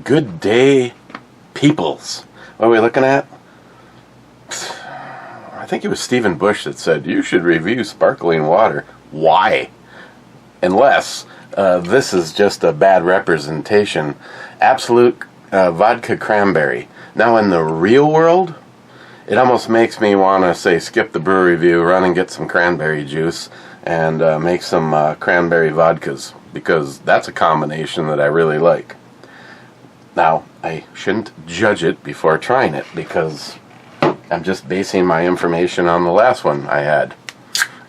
Good day, peoples. What are we looking at? I think it was Stephen Bush that said, you should review sparkling water. Why? Unless this is just a bad representation. Absolute Vodka Cranberry. Now in the real world, it almost makes me want to say skip the brew review, run and get some cranberry juice, and make some cranberry vodkas, because that's a combination that I really like. Now, I shouldn't judge it before trying it, because I'm just basing my information on the last one I had.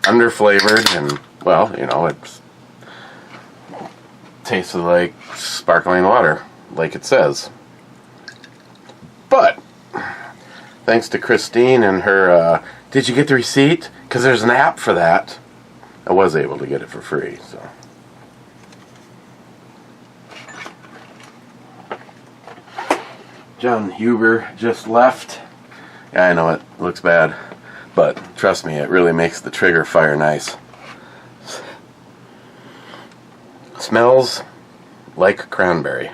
Underflavored, and, well, you know, it tasted like sparkling water, like it says. But thanks to Christine and her, did you get the receipt? Because there's an app for that. I was able to get it for free, so. John Huber just left. Yeah, I know it looks bad, but trust me, it really makes the trigger fire nice. Smells like cranberry.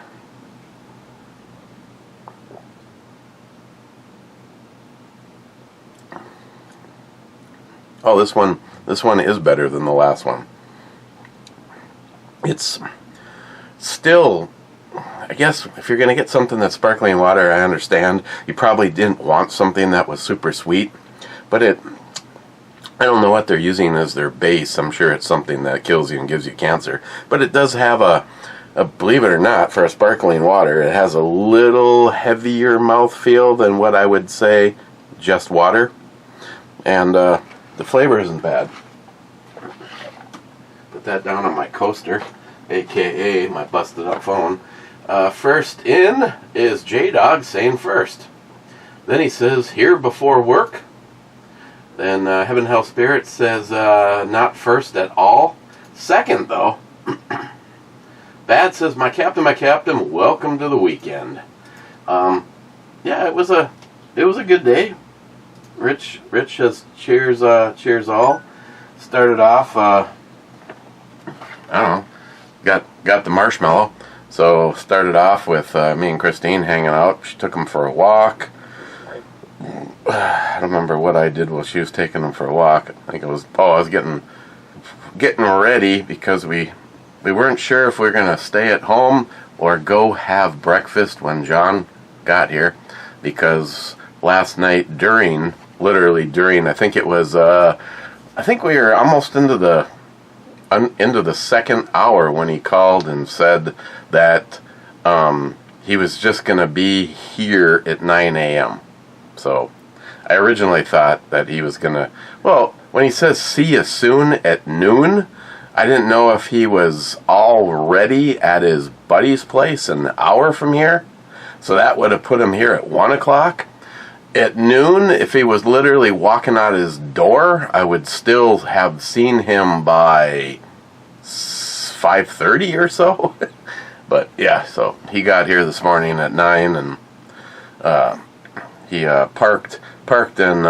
Oh, this one is better than the last one. It's still, I guess, if you're going to get something that's sparkling water, I understand. You probably didn't want something that was super sweet, but I don't know what they're using as their base. I'm sure it's something that kills you and gives you cancer. But it does have a believe it or not, for a sparkling water, it has a little heavier mouthfeel than what I would say just water. And the flavor isn't bad. Put that down on my coaster, aka my busted up phone. First in is J-Dog saying first. Then he says, here before work. Then Heaven Hell Spirit says, not first at all. Second, though. Bad says, my captain, welcome to the weekend. Yeah, it was a good day. Rich says, cheers all. Started off, I don't know, got the marshmallow. So started off with me and Christine hanging out. She took him for a walk. I don't remember what I did while she was taking him for a walk. I think I was getting ready because we weren't sure if we were going to stay at home or go have breakfast when John got here, because last night literally during, I think it was, I think we were almost into the second hour when he called and said that he was just going to be here at 9 a.m. So I originally thought that he was going to, well, when he says see you soon at noon, I didn't know if he was already at his buddy's place an hour from here. So that would have put him here at 1 o'clock. At noon, if he was literally walking out his door, I would still have seen him by 5:30 or so. But yeah, so he got here this morning at 9, and he parked in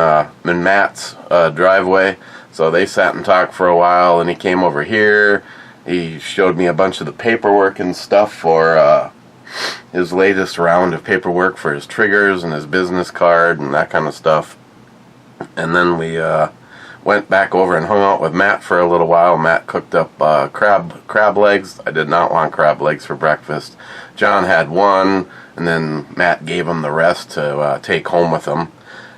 Matt's driveway. So they sat and talked for a while, and he came over here. He showed me a bunch of the paperwork and stuff for his latest round of paperwork for his triggers and his business card and that kind of stuff. And then we went back over and hung out with Matt for a little while. Matt cooked up crab legs. I did not want crab legs for breakfast. John had one, and then Matt gave him the rest to take home with him.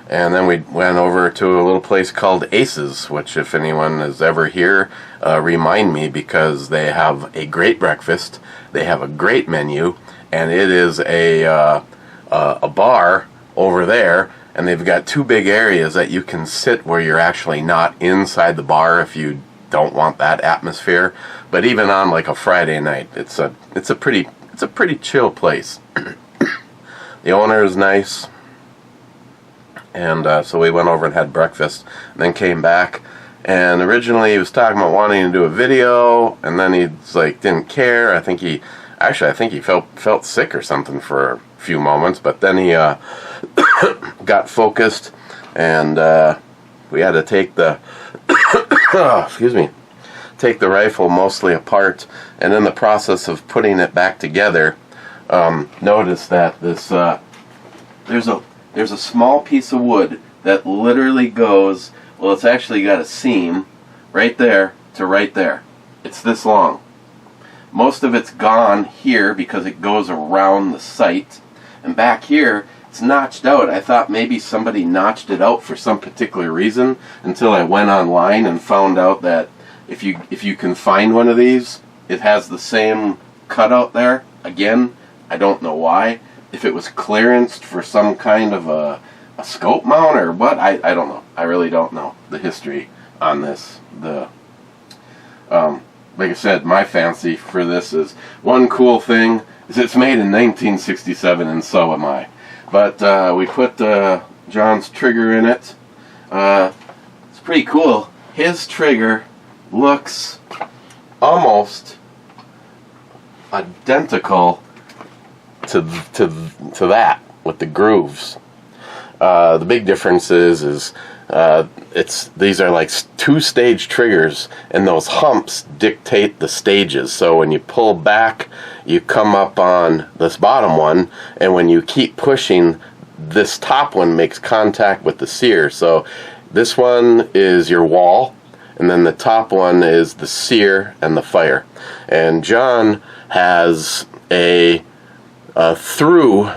And then we went over to a little place called Aces, which, if anyone is ever here, remind me, because they have a great breakfast, they have a great menu, and it is a bar over there, and they've got two big areas that you can sit where you're actually not inside the bar if you don't want that atmosphere. But even on like a Friday night, it's a pretty chill place. The owner is nice. And so we went over and had breakfast, and then came back. And originally he was talking about wanting to do a video, and then he's like didn't care. I think he felt sick or something for a few moments, but then he got focused, and we had to take the take the rifle mostly apart, and in the process of putting it back together, notice that this there's a small piece of wood that literally goes, well, it's actually got a seam right there to right there. It's this long. Most of it's gone here because it goes around the sight, and back here it's notched out. I thought maybe somebody notched it out for some particular reason, until I went online and found out that if you can find one of these, it has the same cutout there. Again, I don't know why. If it was clearanced for some kind of a scope mount or what, I don't know. I really don't know the history on this. Like I said, my fancy for this is, one cool thing is it's made in 1967, and so am I. But we put John's trigger in it. It's pretty cool. His trigger looks almost identical to that, with the grooves. The big difference is these are like two-stage triggers, and those humps dictate the stages. So when you pull back, you come up on this bottom one, and when you keep pushing, this top one makes contact with the sear. So this one is your wall, and then the top one is the sear and the fire. And John has a through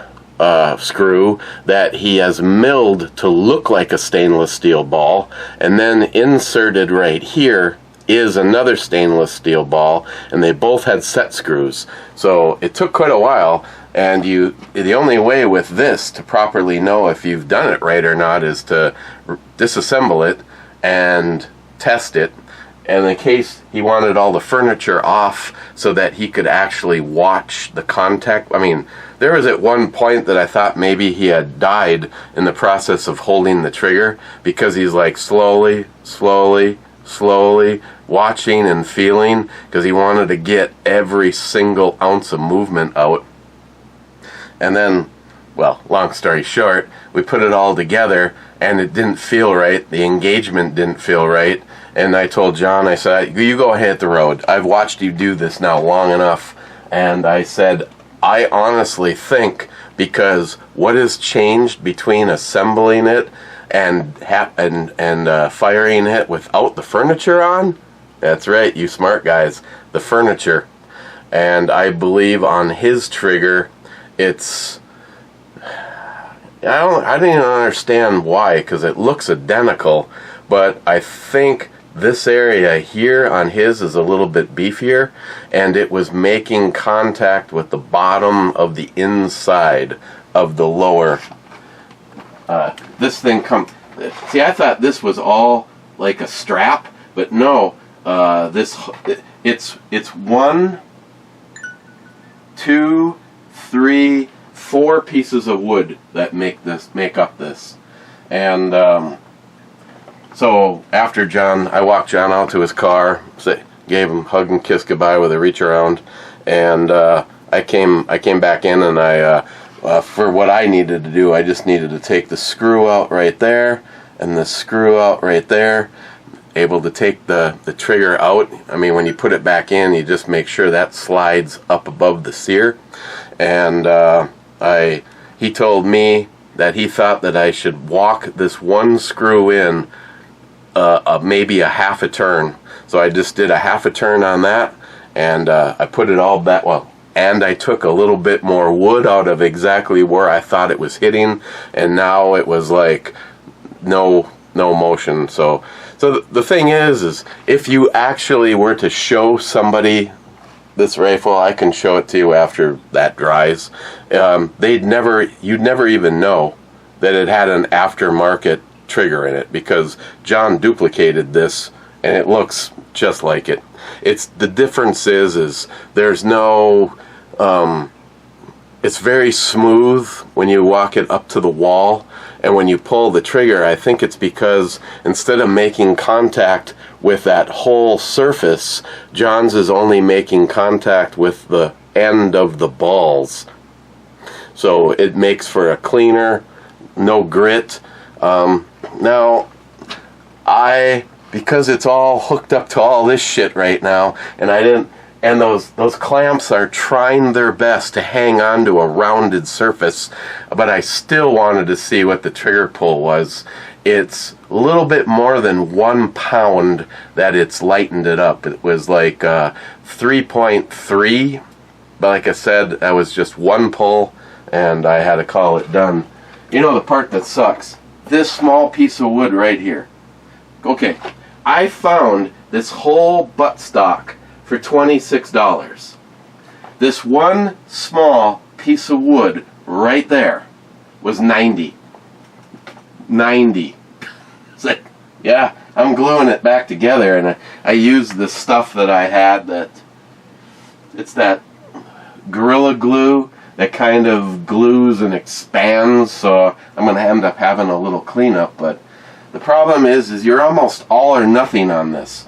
screw that he has milled to look like a stainless steel ball, and then inserted right here is another stainless steel ball, and they both had set screws. So it took quite a while, and the only way with this to properly know if you've done it right or not is to disassemble it and test it. And in case he wanted all the furniture off so that he could actually watch the contact. I mean, there was at one point that I thought maybe he had died in the process of holding the trigger, because he's like slowly watching and feeling, because he wanted to get every single ounce of movement out. And then, well, long story short, we put it all together, and it didn't feel right. The engagement didn't feel right. And I told John, I said, you go ahead hit the road. I've watched you do this now long enough. And I said, I honestly think, because what has changed between assembling it and firing it without the furniture on? That's right, you smart guys, the furniture. And I believe on his trigger, it's, I didn't even understand why, because it looks identical, but I think this area here on his is a little bit beefier, and it was making contact with the bottom of the inside of the lower. This thing see, I thought this was all like a strap, but no. It's 1, 2, 3, 4 pieces of wood that make up this, and so after I walked John out to his car, gave him a hug and kiss goodbye with a reach around, and I came back in, and for what I needed to do, I just needed to take the screw out right there, and the screw out right there. Able to take the trigger out. I mean, when you put it back in, you just make sure that slides up above the sear. And he told me that he thought that I should walk this one screw in maybe a half a turn. So I just did a half a turn on that, and I put it all back. Well, and I took a little bit more wood out of exactly where I thought it was hitting, and now it was like no motion. So the thing is if you actually were to show somebody this rifle, I can show it to you after that dries. You'd never even know that it had an aftermarket trigger in it, because John duplicated this and it looks just like it. The difference is there's no it's very smooth when you walk it up to the wall, and when you pull the trigger, I think it's because instead of making contact with that whole surface, John's is only making contact with the end of the balls. So it makes for a cleaner, no grit. Now, because it's all hooked up to all this shit right now, and I didn't, and those clamps are trying their best to hang onto a rounded surface, but I still wanted to see what the trigger pull was. It's a little bit more than 1 pound that it's lightened it up. It was like 3.3, but like I said, that was just one pull, and I had to call it done. You know the part that sucks? This small piece of wood right here. Okay, I found this whole buttstock for $26. This one small piece of wood right there was $90. It's like, yeah, I'm gluing it back together, and I used the stuff that I had it's that Gorilla Glue that kind of glues and expands, so I'm going to end up having a little cleanup, but the problem is you're almost all or nothing on this.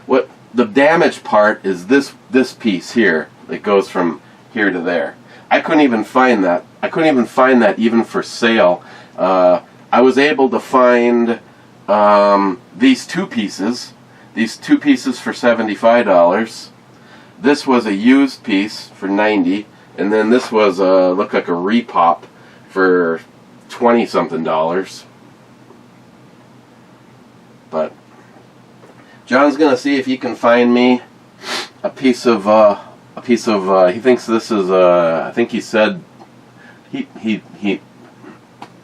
What the damaged part is this piece here that goes from here to there. I couldn't even find that. Even for sale. I was able to find these two pieces for $75. This was a used piece for $90, and then this was looked like a repop for $20-something. But John's gonna see if he can find me a piece of he thinks this is I think he said he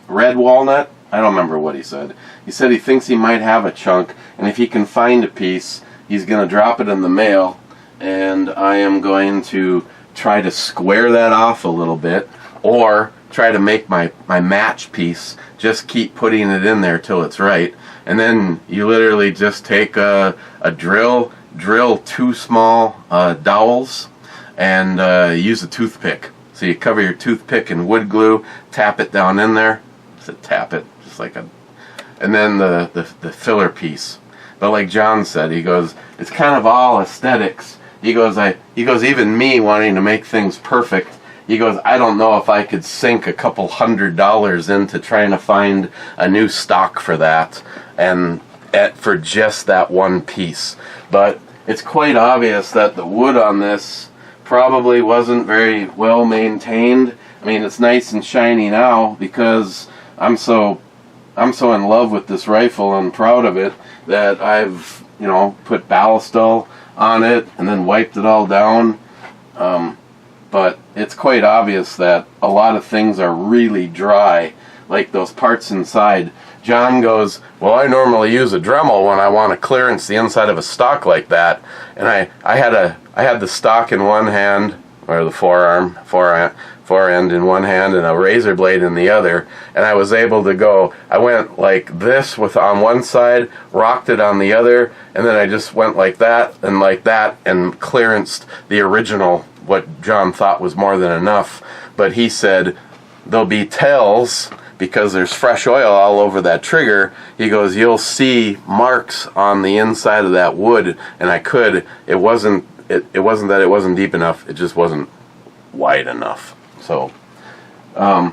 red walnut. I don't remember what he said. He said he thinks he might have a chunk, and if he can find a piece, he's gonna drop it in the mail, and I am going to try to square that off a little bit, or try to make my match piece. Just keep putting it in there till it's right, and then you literally just take a drill 2 small dowels, and use a toothpick. So you cover your toothpick in wood glue, tap it down in there. So tap it, just like and then the filler piece. But like John said, he goes, it's kind of all aesthetics. He goes, even me wanting to make things perfect, he goes, I don't know if I could sink a couple $100 into trying to find a new stock for that, and for just that one piece. But it's quite obvious that the wood on this probably wasn't very well maintained. I mean, it's nice and shiny now because I'm so in love with this rifle and proud of it that I've, put Ballistol on it and then wiped it all down. But it's quite obvious that a lot of things are really dry, like those parts inside. John goes, well, I normally use a Dremel when I want to clearance the inside of a stock like that. And I had the stock in one hand, or the forend in one hand, and a razor blade in the other. And I was able to go, I went like this on one side, rocked it on the other, and then I just went like that, and clearanced the original, what John thought was more than enough. But he said, there'll be tells, because there's fresh oil all over that trigger. He goes, you'll see marks on the inside of that wood, and it wasn't that it wasn't deep enough, it just wasn't wide enough. So, gonna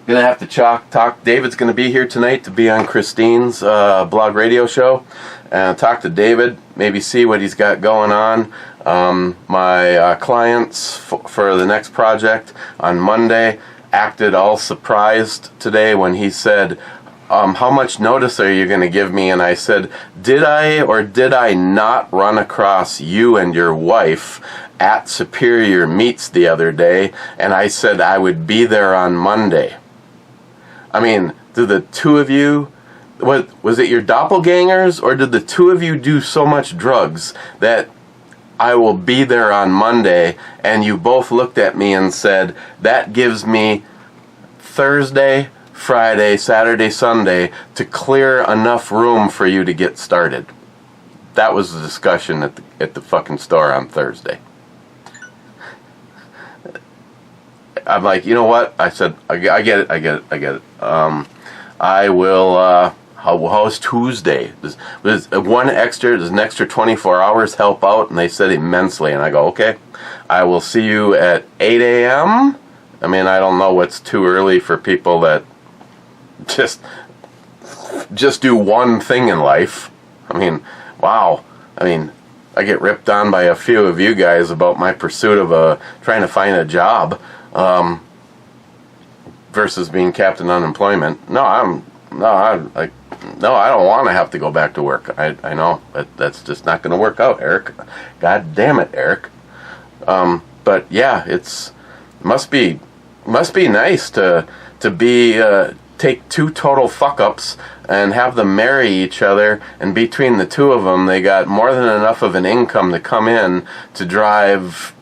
have to talk. David's gonna be here tonight to be on Christine's blog radio show, and talk to David, maybe see what he's got going on. My clients for the next project on Monday acted all surprised today when he said, how much notice are you going to give me? And I said, did I not run across you and your wife at Superior Meats the other day? And I said I would be there on Monday. I mean, did the two of you, was it your doppelgangers, or did the two of you do so much drugs that I will be there on Monday, and you both looked at me and said, that gives me Thursday, Friday, Saturday, Sunday to clear enough room for you to get started? That was the discussion at the fucking store on Thursday. I'm like, you know what? I said, I get it. I will, how's Tuesday? Does an extra 24 hours help out? And they said immensely. And I go, okay, I will see you at 8 a.m. I mean, I don't know what's too early for people that just do one thing in life. I mean, wow. I mean, I get ripped on by a few of you guys about my pursuit of trying to find a job versus being Captain Unemployment. I don't want to have to go back to work. I know that's just not going to work out, Eric. God damn it, Eric. But yeah, must be nice to take two total fuck-ups and have them marry each other, and between the two of them, they got more than enough of an income to come in to drive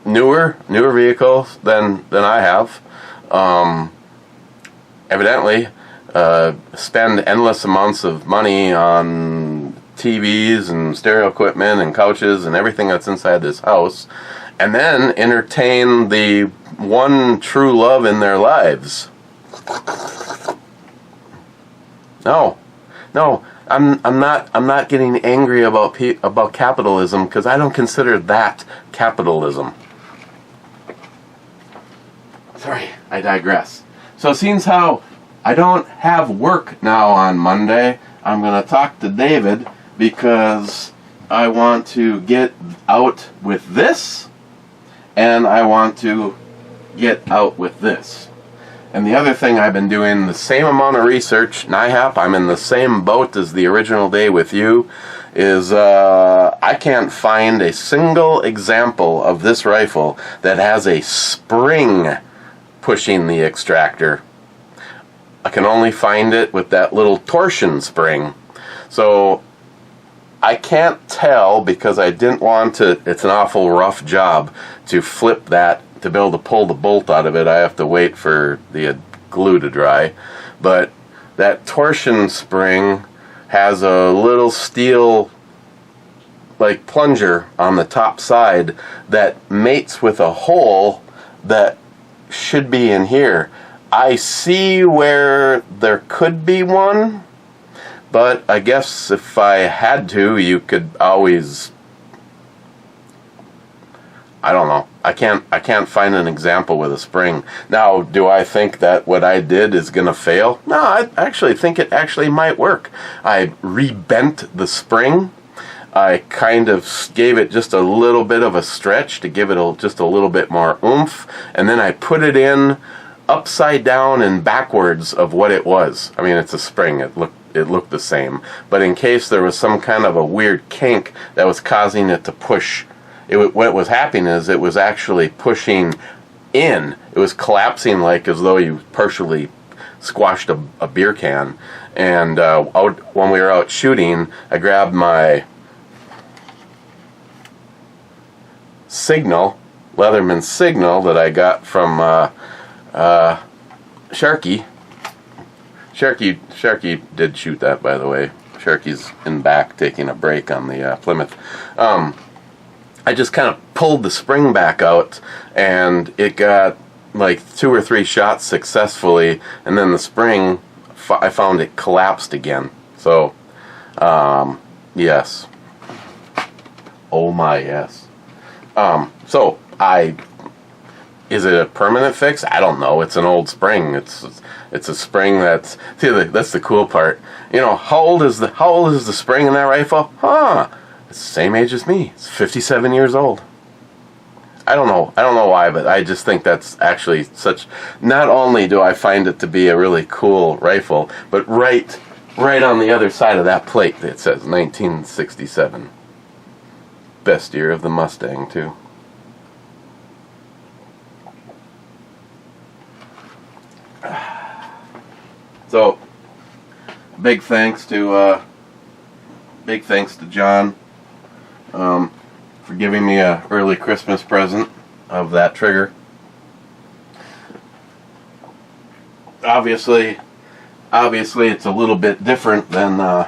newer vehicles than I have. Evidently, spend endless amounts of money on TVs and stereo equipment and couches and everything that's inside this house, and then entertain the one true love in their lives. No, I'm not getting angry about capitalism, because I don't consider that capitalism. Sorry, I digress. So seeing how I don't have work now on Monday, I'm going to talk to David because I want to get out with this, and I want to get out with this. And the other thing, I've been doing the same amount of research, NIHAP, I'm in the same boat as the original day with you, is I can't find a single example of this rifle that has a spring pushing the extractor. I can only find it with that little torsion spring. So I can't tell, because I didn't want to, it's an awful rough job to flip that. To be able to pull the bolt out of it, I have to wait for the glue to dry. But that torsion spring has a little steel like plunger on the top side that mates with a hole that should be in here. I see where there could be one, but I guess if I had to, you could always, I don't know. I can't find an example with a spring. Now, do I think that what I did is going to fail? No, I actually think it actually might work. I rebent the spring. I kind of gave it just a little bit of a stretch to give it just a little bit more oomph, and then I put it in upside down and backwards of what it was. I mean, it's a spring. It looked the same. But in case there was some kind of a weird kink that was causing it to push, what was happening is it was actually pushing in. It was collapsing like as though you partially squashed a beer can. And when we were out shooting, I grabbed my signal, Leatherman signal that I got from Sharky. Sharky did shoot that, by the way. Sharky's in back taking a break on the Plymouth. I just kind of pulled the spring back out, and it got like 2 or 3 shots successfully, and then the spring, I found it collapsed again. So, yes. Oh my, yes. So, is it a permanent fix? I don't know. It's an old spring. It's a spring that's the cool part. You know, how old is the spring in that rifle? It's the same age as me. It's 57 years old. I don't know why, but I just think that's actually such. Not only do I find it to be a really cool rifle, but right on the other side of that plate it says 1967. Best year of the Mustang, too. So, big thanks to John for giving me a early Christmas present of that trigger. Obviously, it's a little bit different than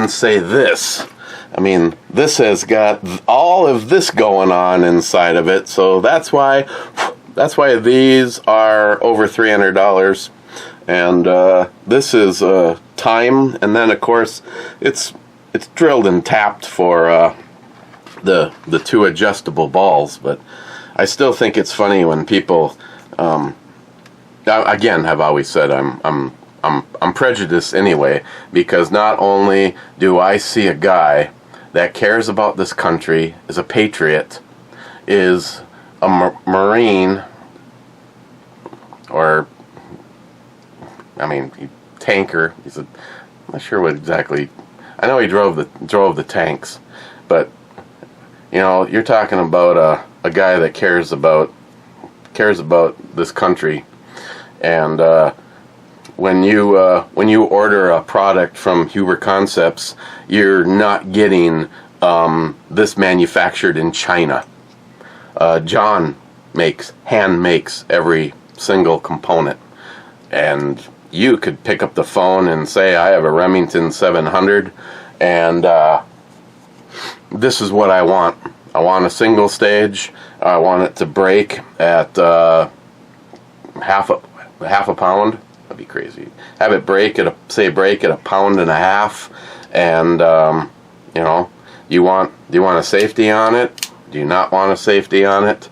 say this. I mean, this has got all of this going on inside of it, so that's why these are over $300. And this is time, and then of course it's drilled and tapped for the 2 adjustable balls. But I still think it's funny when people, again, have always said I'm I'm prejudiced anyway, because not only do I see a guy that cares about this country, is a patriot, is a Marine, or tanker. I'm not sure what exactly. I know he drove the tanks, but you're talking about a guy that cares about this country, and when you order a product from Huber Concepts, you're not getting this manufactured in China. John hand makes every single component, and you could pick up the phone and say, I have a Remington 700, and this is what I want. I want a single stage. I want it to break at half a pound. That'd be crazy. Have it break at a pound and a half, and do you want a safety on it? Do you not want a safety on it?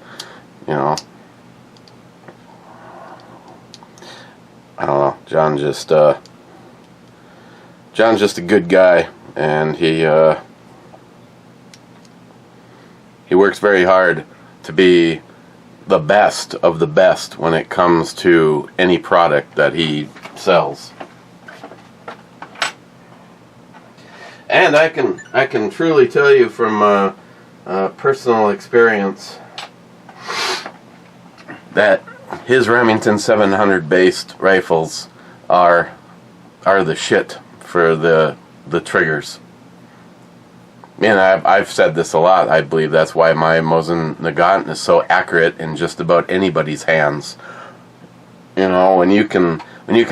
I don't know. John's just a good guy, and he works very hard to be the best of the best when it comes to any product that he sells. And I can truly tell you from personal experience that his Remington 700 based rifles are the shit for the triggers. And I've said this a lot. I believe that's why my Mosin Nagant is so accurate in just about anybody's hands. When you can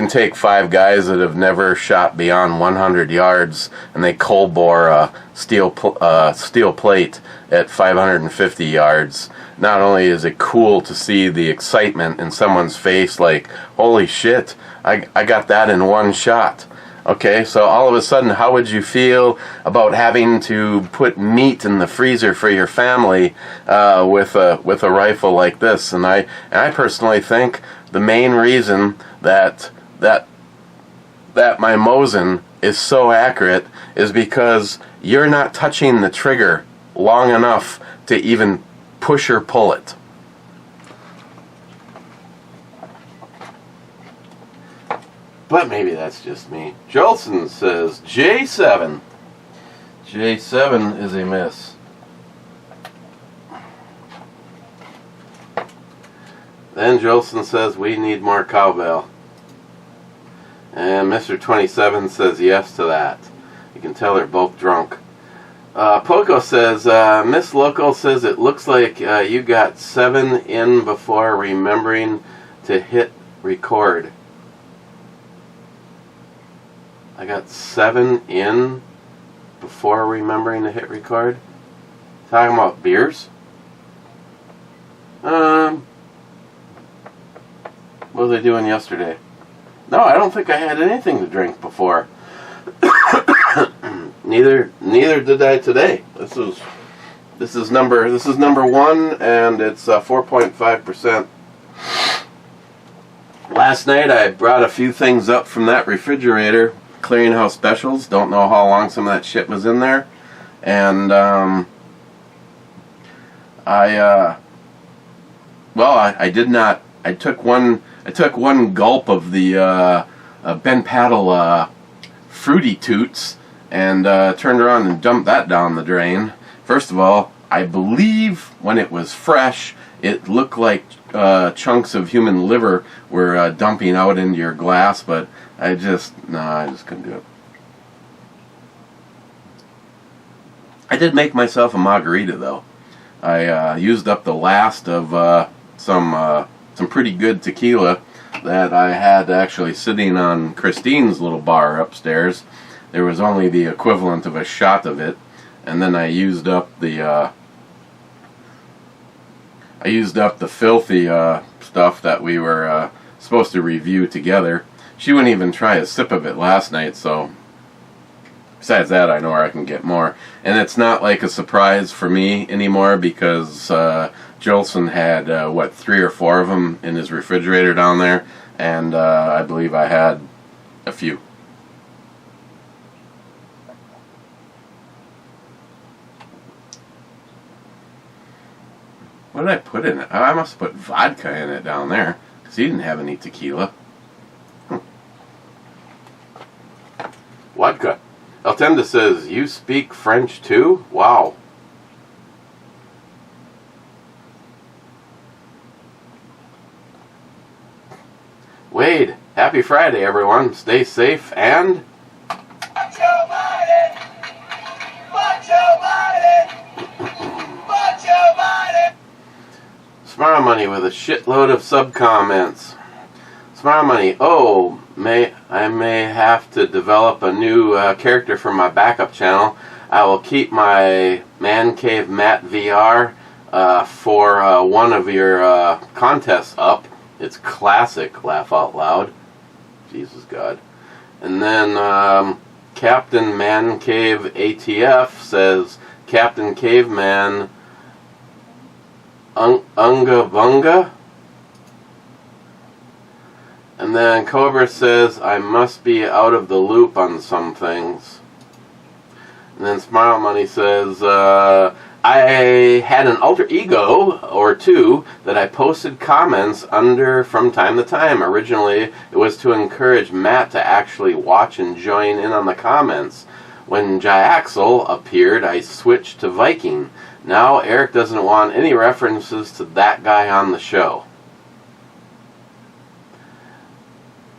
take 5 guys that have never shot beyond 100 yards and they cold bore a steel plate at 550 yards. Not only is it cool to see the excitement in someone's face, like, holy shit, I got that in one shot. Okay, so all of a sudden, how would you feel about having to put meat in the freezer for your family with a rifle like this? And I personally think the main reason that my Mosin is so accurate is because you're not touching the trigger long enough to even push or pull it. But maybe that's just me. Jolson says J7. J7 is a miss. Then Jolson says we need more cowbell. And Mr. 27 says yes to that. You can tell they're both drunk. Poco says, Miss Local says it looks like you got 7 in before remembering to hit record. I got 7 in before remembering to hit record? Talking about beers? What was I doing yesterday? No, I don't think I had anything to drink before. Neither did I today. This is number 1, and it's 4.5%. Last night I brought a few things up from that refrigerator, Clearinghouse Specials. Don't know how long some of that shit was in there, and I did not. I took one gulp of the Ben Paddle Fruity Toots and turned around and dumped that down the drain. First of all, I believe when it was fresh, it looked like chunks of human liver were dumping out into your glass, but I just couldn't do it. I did make myself a margarita though. I used up the last of some pretty good tequila that I had actually sitting on Christine's little bar upstairs. There was only the equivalent of a shot of it, and then I used up the filthy stuff that we were supposed to review together. She wouldn't even try a sip of it last night, so besides that, I know where I can get more. And it's not like a surprise for me anymore because Jolson had 3 or 4 of them in his refrigerator down there, and I believe I had A few. What did I put in it? Oh, I must have put vodka in it down there, because he didn't have any tequila. Vodka. Altenda says, you speak French too? Wow. Wade, happy Friday, everyone. Stay safe and... Watch your body! Watch your body! Watch your body! Smile Money with a shitload of sub-comments. Smile Money, oh, I may have to develop a new character for my backup channel. I will keep my Man Cave Matt VR for one of your contests up. It's classic, laugh out loud. Jesus God. And then Captain Man Cave ATF says, Captain Caveman Unga Bunga. And then Cobra says, I must be out of the loop on some things. And then Smile Money says, I had an alter ego or two that I posted comments under from time to time. Originally, it was to encourage Matt to actually watch and join in on the comments. When Jiaxle appeared, I switched to Viking. Now Eric doesn't want any references to that guy on the show.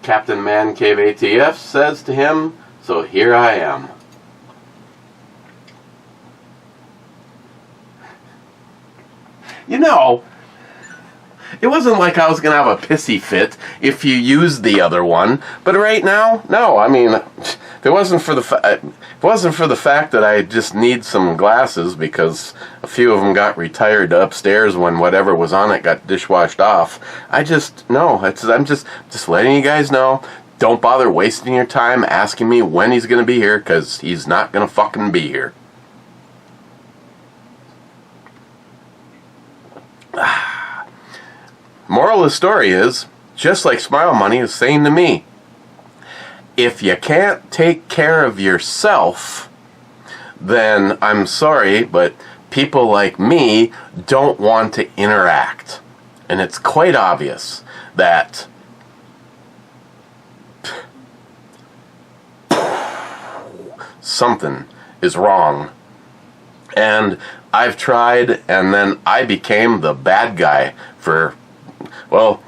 Captain Man Cave ATF says to him, so here I am. You know, it wasn't like I was going to have a pissy fit if you used the other one, but right now, no. I mean, if it wasn't for the fact that I just need some glasses because a few of them got retired upstairs when whatever was on it got dishwashed off, I'm just letting you guys know, don't bother wasting your time asking me when he's going to be here, because he's not going to fucking be here. Moral of the story is, just like Smile Money is saying to me, if you can't take care of yourself, then I'm sorry, but people like me don't want to interact. And it's quite obvious that something is wrong. And I've tried, and then I became the bad guy for, well,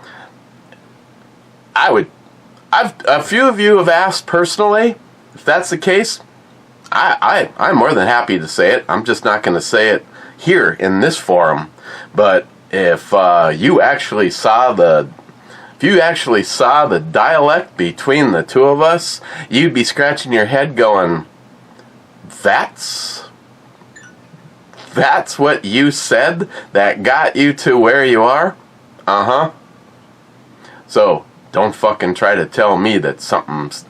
a few of you have asked personally, if that's the case, I'm more than happy to say it. I'm just not going to say it here in this forum. But if you actually saw the dialect between the two of us, you'd be scratching your head going, that's what you said that got you to where you are? Uh-huh. So, don't fucking try to tell me that something's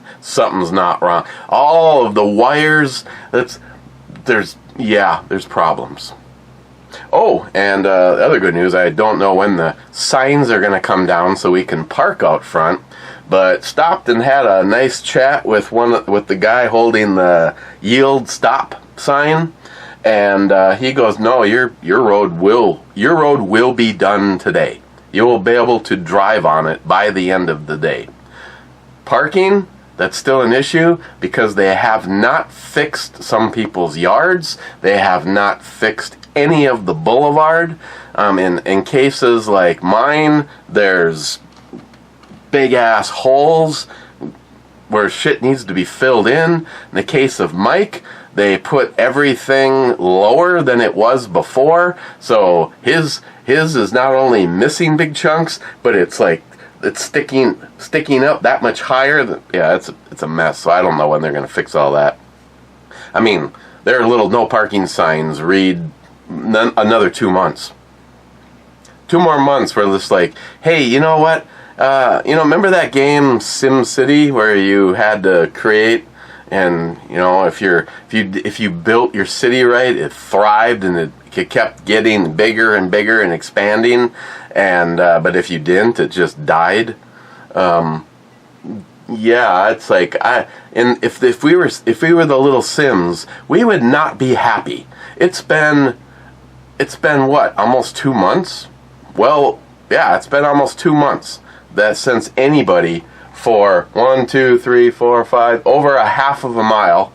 not wrong. All of the wires, there's problems. Oh, and the other good news, I don't know when the signs are going to come down so we can park out front, but stopped and had a nice chat with the guy holding the yield stop sign. And he goes, no, your road will be done today. You will be able to drive on it by the end of the day. Parking, that's still an issue because they have not fixed some people's yards. They have not fixed any of the boulevard. In cases like mine, there's big ass holes where shit needs to be filled in. In the case of Mike, they put everything lower than it was before, so his is not only missing big chunks, but it's sticking up that much higher. It's a mess. So I don't know when they're going to fix all that. I mean, there are little no parking signs read another 2 months. 2 more months where it's like, hey, you know what? Remember that game Sim City where you had to create, and if you built your city right, it thrived and it kept getting bigger and bigger and expanding, and but if you didn't, it just died. Yeah, it's like and if we were the little Sims, we would not be happy. It's been what, almost 2 months? Well, yeah, it's been almost 2 months that since anybody for 1, 2, 3, 4, 5 over a half of a mile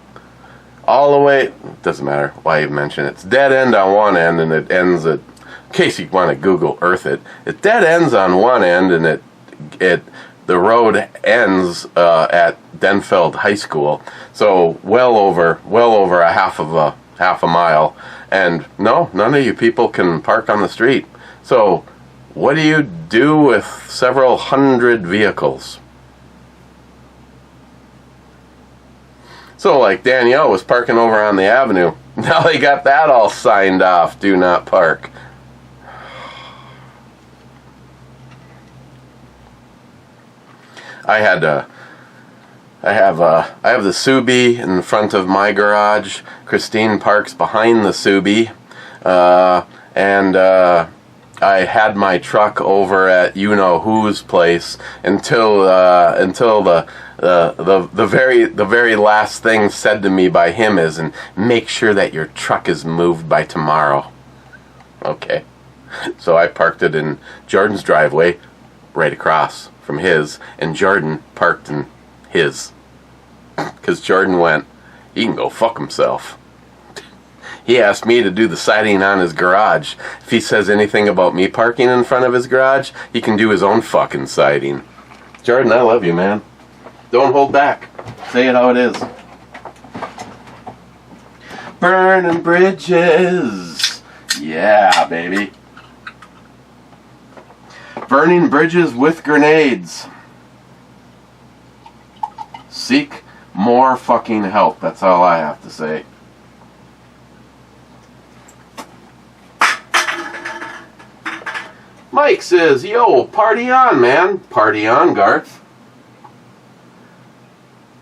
all the way, doesn't matter why you mention it. It's dead end on one end and it ends at, in case you want to Google Earth it, it dead ends on one end and the road ends at Denfeld High School, so well over a half a mile, and no, none of you people can park on the street. So what do you do with several hundred vehicles? So like Danielle was parking over on the avenue. Now they got that all signed off, do not park. I have the Subi in front of my garage. Christine parks behind the Subi, and I had my truck over at you know whose place until the very last thing said to me by him is, and make sure that your truck is moved by tomorrow. Okay, so I parked it in Jordan's driveway, right across from his, and Jordan parked in his, because Jordan went, he can go fuck himself. He asked me to do the siding on his garage. If he says anything about me parking in front of his garage, he can do his own fucking siding. Jordan, I love you, man. Don't hold back. Say it how it is. Burning bridges. Yeah, baby. Burning bridges with grenades. Seek more fucking help. That's all I have to say. Mike says, yo, party on, man. Party on, Garth.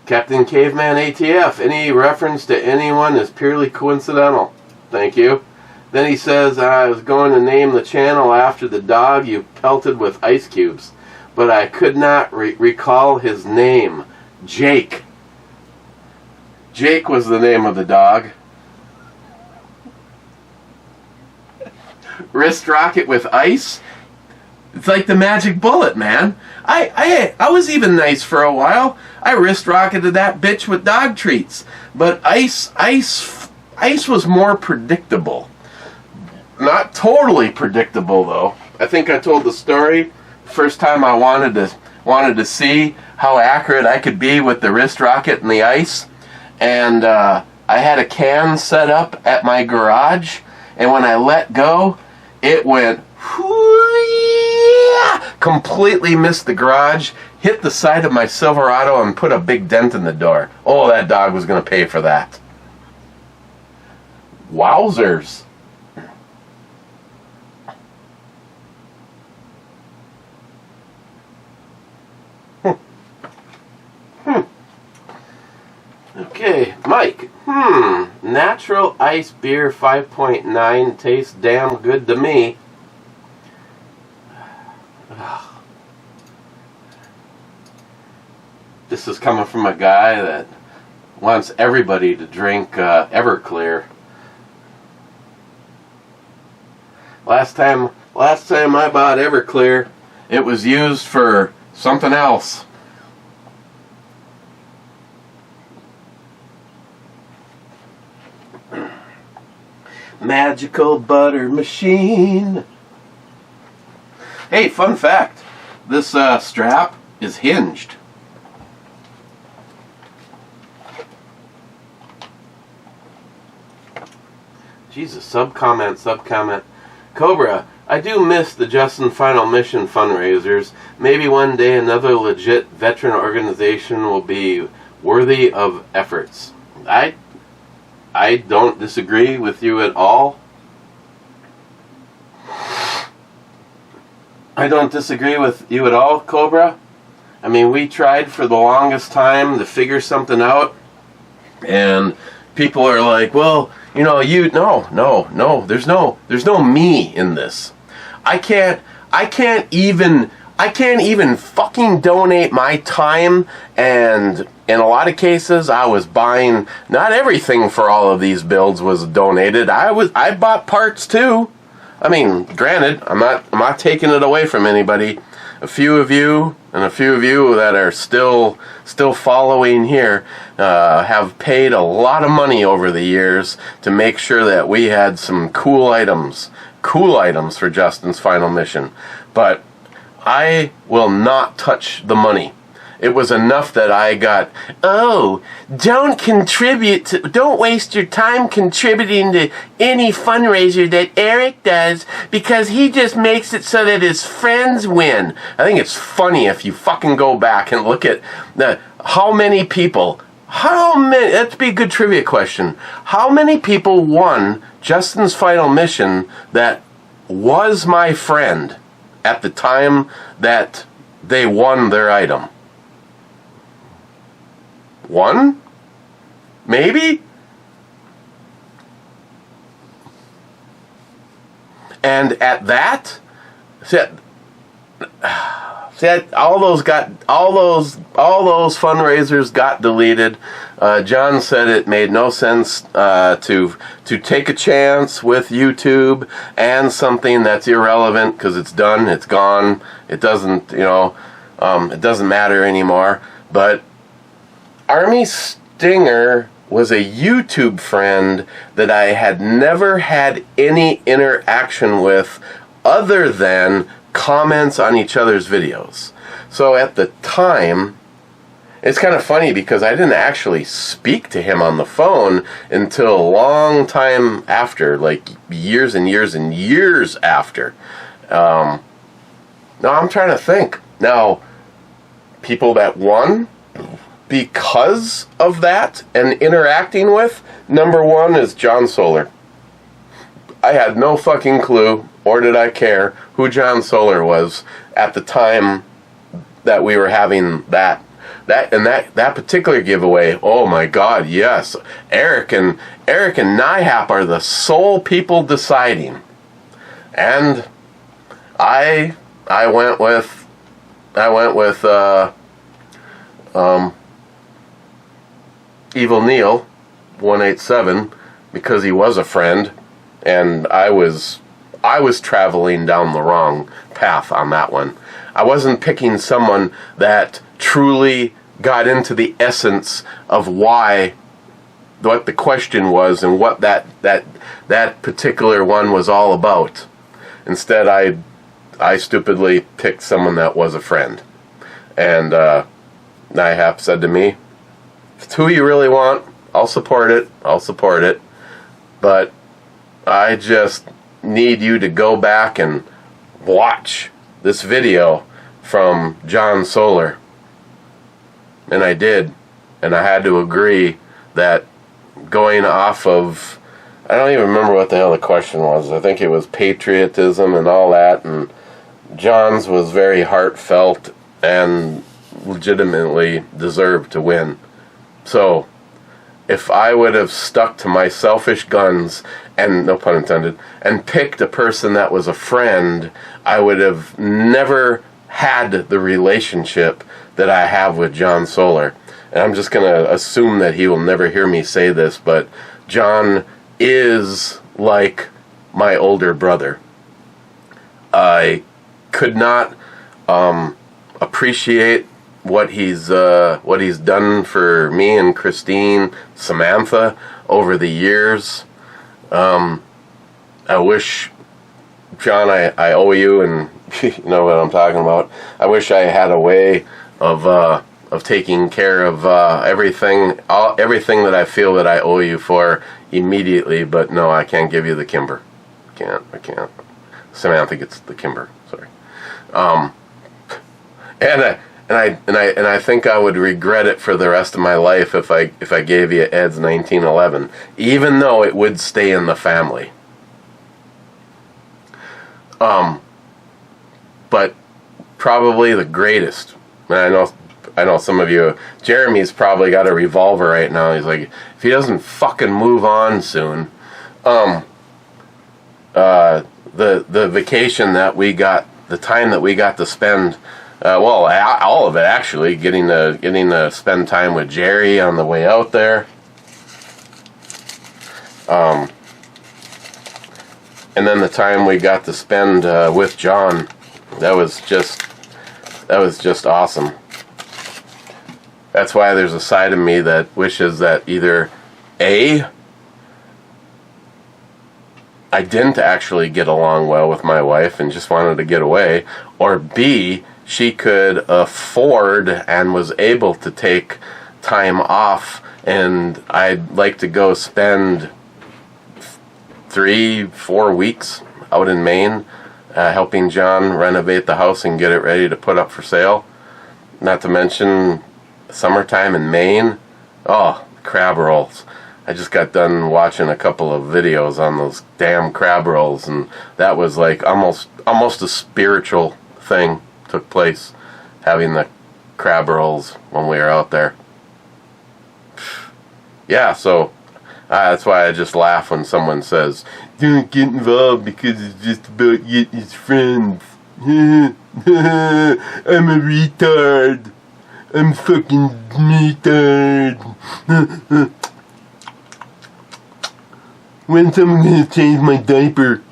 Captain Caveman ATF, any reference to anyone is purely coincidental. Thank you. Then he says, I was going to name the channel after the dog you pelted with ice cubes, but I could not recall his name. Jake. Jake was the name of the dog. Wrist rocket with ice? It's like the magic bullet, man. I was even nice for a while. I wrist rocketed that bitch with dog treats. But ice was more predictable. Not totally predictable though. I think I told the story first time I wanted to see how accurate I could be with the wrist rocket and the ice. And I had a can set up at my garage, and when I let go, it went completely missed the garage, hit the side of my Silverado, and put a big dent in the door. Oh, that dog was going to pay for that. Wowzers. Okay, Mike. Natural ice beer 5.9 tastes damn good to me. This is coming from a guy that wants everybody to drink Everclear. Last time I bought Everclear, it was used for something else. Magical butter machine. Hey, fun fact. This strap is hinged. Jesus, sub-comment. Cobra, I do miss the Justin Final Mission fundraisers. Maybe one day another legit veteran organization will be worthy of efforts. I don't disagree with you at all. I don't disagree with you at all, Cobra. I mean, we tried for the longest time to figure something out, and people are like, well, you know, no, there's no me in this. I can't even I can't even fucking donate my time, and in a lot of cases I was buying, not everything for all of these builds was donated. I bought parts too. I mean, granted, I'm not taking it away from anybody. A few of you that are still following here have paid a lot of money over the years to make sure that we had some cool items for Justin's final mission. But I will not touch the money. It was enough that I got, don't waste your time contributing to any fundraiser that Eric does, because he just makes it so that his friends win. I think it's funny if you fucking go back and look at how many people, that'd be a good trivia question. How many people won Justin's final mission that was my friend at the time that they won their item? One? Maybe? And at that, all those fundraisers got deleted. John said it made no sense to take a chance with YouTube and something that's irrelevant, because it's done, it's gone, it doesn't matter anymore. But Army Stinger was a YouTube friend that I had never had any interaction with other than comments on each other's videos. So at the time, it's kind of funny because I didn't actually speak to him on the phone until a long time after, like years and years and years after. Now I'm trying to think. Now, people that won because of that and interacting with, number one is John Solar. I had no fucking clue, or did I care, who John Solar was at the time that we were having that particular giveaway. Oh my God, yes. Eric and NIHAP are the sole people deciding. And I went with Evil Neil 187 because he was a friend, and I was traveling down the wrong path on that one. I wasn't picking someone that truly got into the essence of what the question was and what that particular one was all about. Instead, I stupidly picked someone that was a friend. And NIHAP said to me, if it's who you really want, I'll support it. But I just need you to go back and watch this video from John Solar. And I did. And I had to agree that going off of, I don't even remember what the hell the question was. I think it was patriotism and all that. And John's was very heartfelt and legitimately deserved to win. So, if I would have stuck to my selfish guns, and no pun intended, and picked a person that was a friend, I would have never had the relationship that I have with John Solar. And I'm just going to assume that he will never hear me say this, but John is like my older brother. I could not appreciate what he's done for me and Christine, Samantha, over the years. I wish, John, I owe you, and you know what I'm talking about. I wish I had a way of taking care of everything that I feel that I owe you for immediately, but no, I can't give you the Kimber. I can't. Samantha gets the Kimber. Sorry. And I think I would regret it for the rest of my life if I gave you Ed's 1911, even though it would stay in the family. But probably the greatest. And I know some of you. Jeremy's probably got a revolver right now. He's like, if he doesn't fucking move on soon. The vacation that we got the time that we got to spend, all of it actually, getting to spend time with Jerry on the way out there. And then the time we got to spend with John, that was just awesome. That's why there's a side of me that wishes that either A, I didn't actually get along well with my wife and just wanted to get away, or B, she could afford and was able to take time off, and I'd like to go spend 3-4 weeks out in Maine helping John renovate the house and get it ready to put up for sale. Not to mention summertime in Maine. Oh, crab rolls. I just got done watching a couple of videos on those damn crab rolls, and that was like almost a spiritual thing took place, having the crab rolls when we were out there. Yeah, so that's why I just laugh when someone says, "Don't get involved because it's just about getting his friends." I'm a retard. I'm fucking retard. When's someone gonna change my diaper?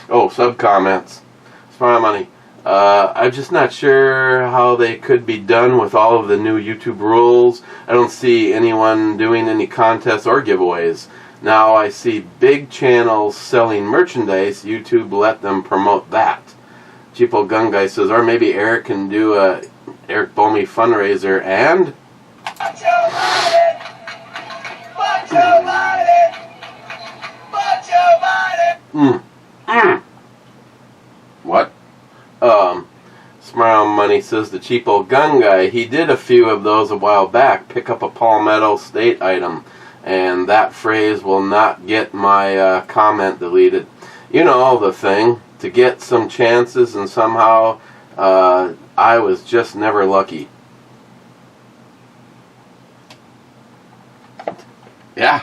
Oh, sub-comments. Smart money. I'm just not sure how they could be done with all of the new YouTube rules. I don't see anyone doing any contests or giveaways. Now I see big channels selling merchandise. YouTube let them promote that. Cheapo Gun Guy says, or maybe Eric can do a Eric Bomey fundraiser and... What? Smile Money says, the Cheapo Gun Guy, he did a few of those a while back, pick up a Palmetto State item, and that phrase will not get my comment deleted. You know the thing, to get some chances, and somehow I was just never lucky. Yeah,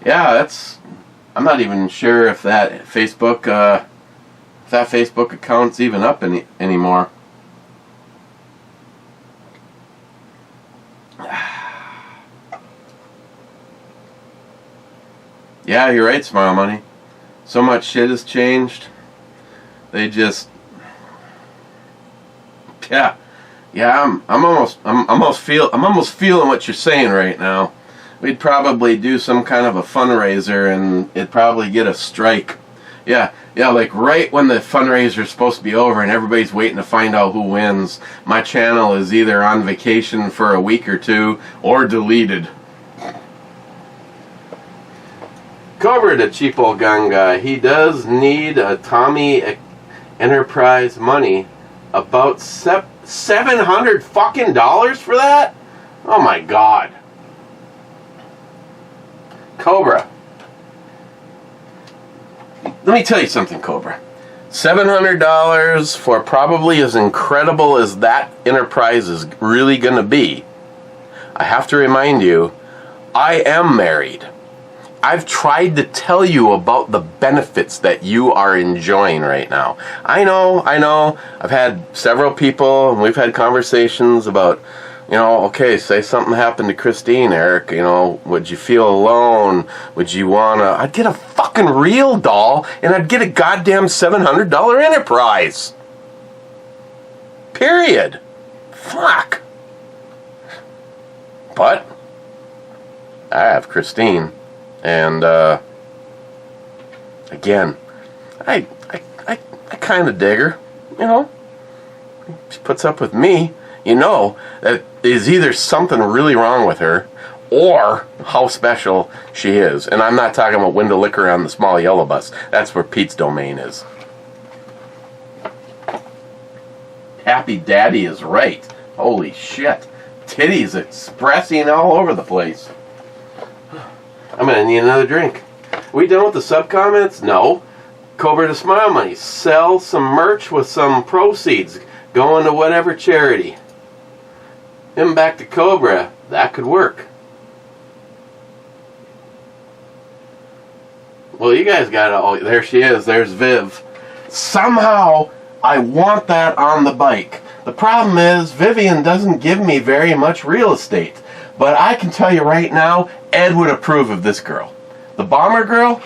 that's, I'm not even sure if that Facebook account's even up anymore. Yeah, you're right, Smile Money. So much shit has changed. They just, yeah. I'm almost feeling what you're saying right now. We'd probably do some kind of a fundraiser, and it'd probably get a strike. Yeah, like right when the fundraiser's supposed to be over and everybody's waiting to find out who wins, my channel is either on vacation for a week or two or deleted. Cover the Cheapo Gun Guy. He does need a Tommy Enterprise money. About $700 fucking dollars for that? Oh my God. Cobra. Let me tell you something, Cobra. $700 for probably as incredible as that enterprise is really going to be. I have to remind you, I am married. I've tried to tell you about the benefits that you are enjoying right now. I know. I've had several people, and we've had conversations about, okay, say something happened to Christine, Eric, would you feel alone? Would you I'd get a fucking real doll, and I'd get a goddamn $700 enterprise. Period. Fuck. But I have Christine, and again, I kind of dig her, She puts up with me. That is either something really wrong with her or how special she is. And I'm not talking about window liquor on the small yellow bus. That's where Pete's domain is. Happy Daddy is right. Holy shit. Titties expressing all over the place. I'm going to need another drink. We done with the sub-comments? No. Cobra to Smile Money. Sell some merch with some proceeds going to whatever charity. him back to Cobra. That could work. Well, you guys got it. Oh, there she is. There's Viv. Somehow, I want that on the bike. The problem is, Vivian doesn't give me very much real estate. But I can tell you right now, Ed would approve of this girl. The bomber girl,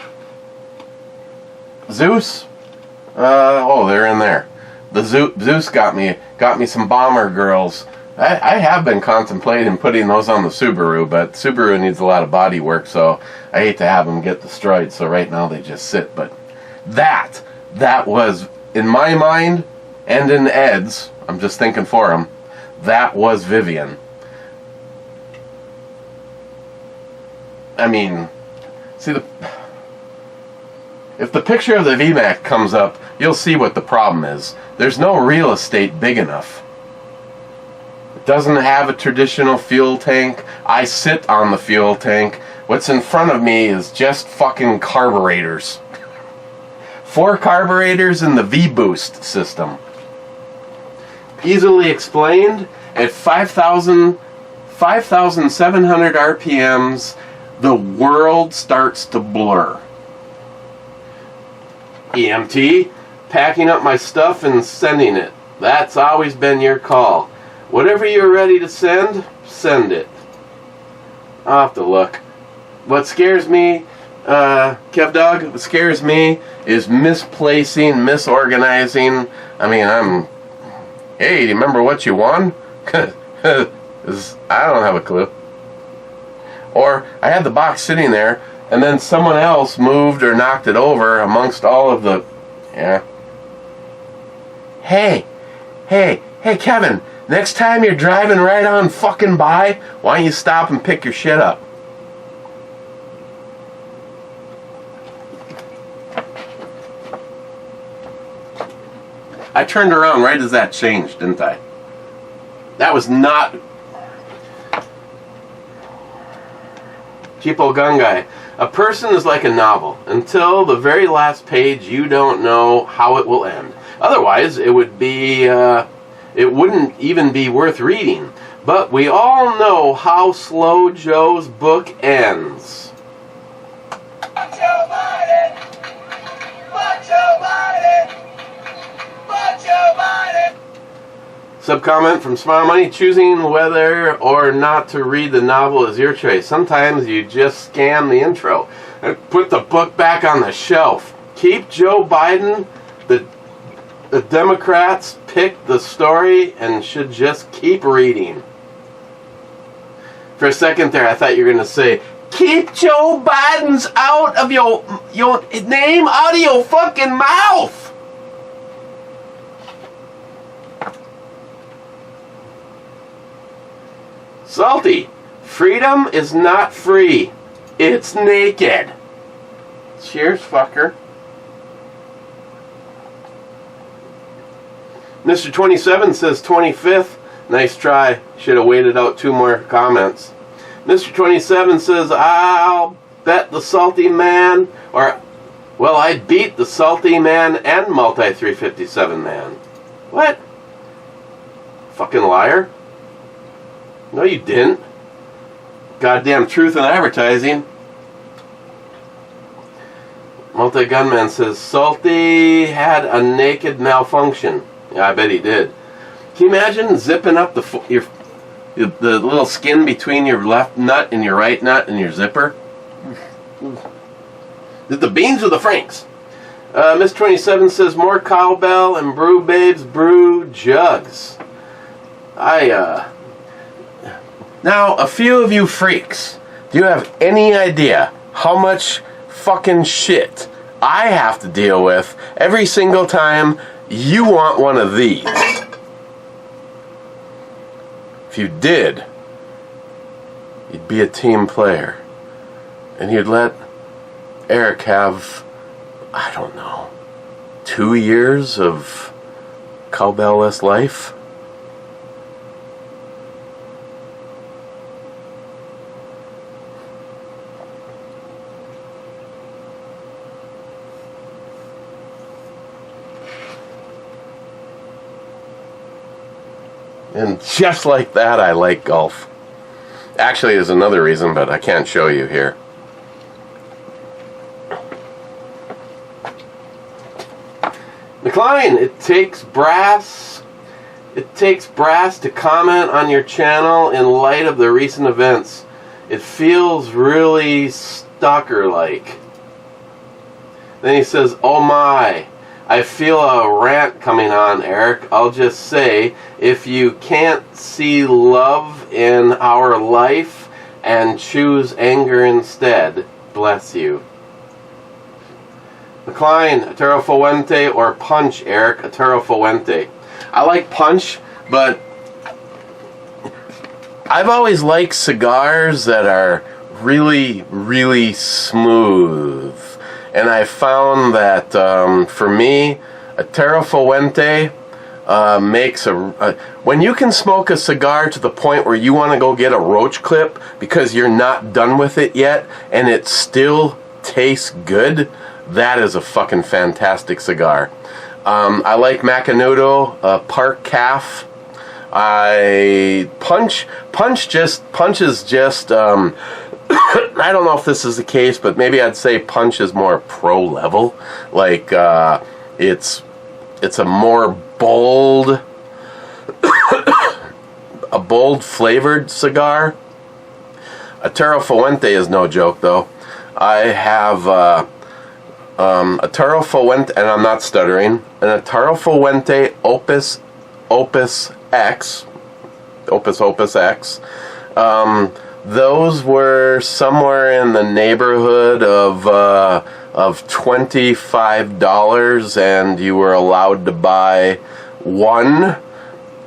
Zeus. Oh, they're in there. The Zeus got me some bomber girls. I have been contemplating putting those on the Subaru, but Subaru needs a lot of body work, so I hate to have them get destroyed. So right now they just sit. But that was, in my mind, and in Ed's, I'm just thinking for him, that was Vivian. I mean, see, if the picture of the VMAX comes up, you'll see what the problem is. There's no real estate big enough. It doesn't have a traditional fuel tank. I sit on the fuel tank. What's in front of me is just fucking carburetors. 4 carburetors in the V-Boost system. Easily explained, at 5,700 RPMs, the world starts to blur. EMT, packing up my stuff and sending it. That's always been your call. Whatever you're ready to send, send it. I'll have to look. What scares me, Kev Dog, what scares me is misplacing, misorganizing. I mean, hey, do you remember what you won? I don't have a clue. Or I had the box sitting there, and then someone else moved or knocked it over amongst all of the... Yeah. Hey, Kevin, next time you're driving right on fucking by, why don't you stop and pick your shit up? I turned around right as that changed, didn't I? That was not... Cheapo Gun Guy. A person is like a novel. Until the very last page, you don't know how it will end. Otherwise, it wouldn't even be worth reading. But we all know how Slow Joe's book ends. Sub-comment from Smile Money. Choosing whether or not to read the novel is your choice. Sometimes you just scan the intro and put the book back on the shelf. Keep Joe Biden. The Democrats picked the story and should just keep reading. For a second there, I thought you were going to say, keep Joe Biden's out of your name out of your fucking mouth. Salty. Freedom is not free. It's naked. Cheers, fucker. Mr. 27 says 25th. Nice try. Should have waited out 2 more comments. Mr. 27 says, I'll bet the Salty Man, well, I beat the Salty Man and Multi 357 Man. What? Fucking liar. No, you didn't. Goddamn truth in advertising. Multi-Gunman says, Salty had a naked malfunction. Yeah, I bet he did. Can you imagine zipping up the little skin between your left nut and your right nut and your zipper? The beans or the franks? Miss 27 says, more cowbell and brew babes brew jugs. Now, a few of you freaks, do you have any idea how much fucking shit I have to deal with every single time you want one of these? If you did, you'd be a team player. And you'd let Eric have, I don't know, 2 years of cowbell-less life? And just like that, I like golf. Actually, there's another reason, but I can't show you here. McLean, it takes brass to comment on your channel in light of the recent events. It feels really stalker-like. Then he says, oh my, I feel a rant coming on, Eric. I'll just say, if you can't see love in our life and choose anger instead, bless you. McLean, Atero Fuente or Punch, Eric? Atero Fuente. I like Punch, but I've always liked cigars that are really, really smooth. And I found that, for me, Atero Fuente makes when you can smoke a cigar to the point where you want to go get a roach clip because you're not done with it yet, and it still tastes good, that is a fucking fantastic cigar. I like Macanudo, Park Calf. Punch is just, I don't know if this is the case, but maybe I'd say Punch is more pro level. Like, it's a more bold, a bold flavored cigar. Atero Fuente is no joke, though. I have, Atero Fuente, and I'm not stuttering, an Atero Fuente Opus X. Those were somewhere in the neighborhood of $25, and you were allowed to buy one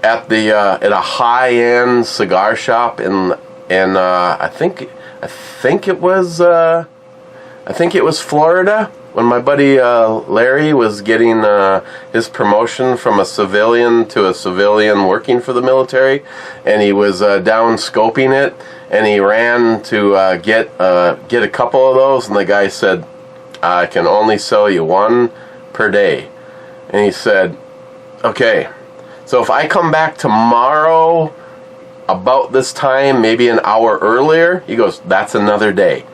at a high-end cigar shop in I think it was Florida, when my buddy Larry was getting his promotion from a civilian to a civilian working for the military, and he was down scoping it, and he ran to get a couple of those, and the guy said, I can only sell you one per day. And he said, okay, so if I come back tomorrow about this time, maybe an hour earlier, he goes, that's another day.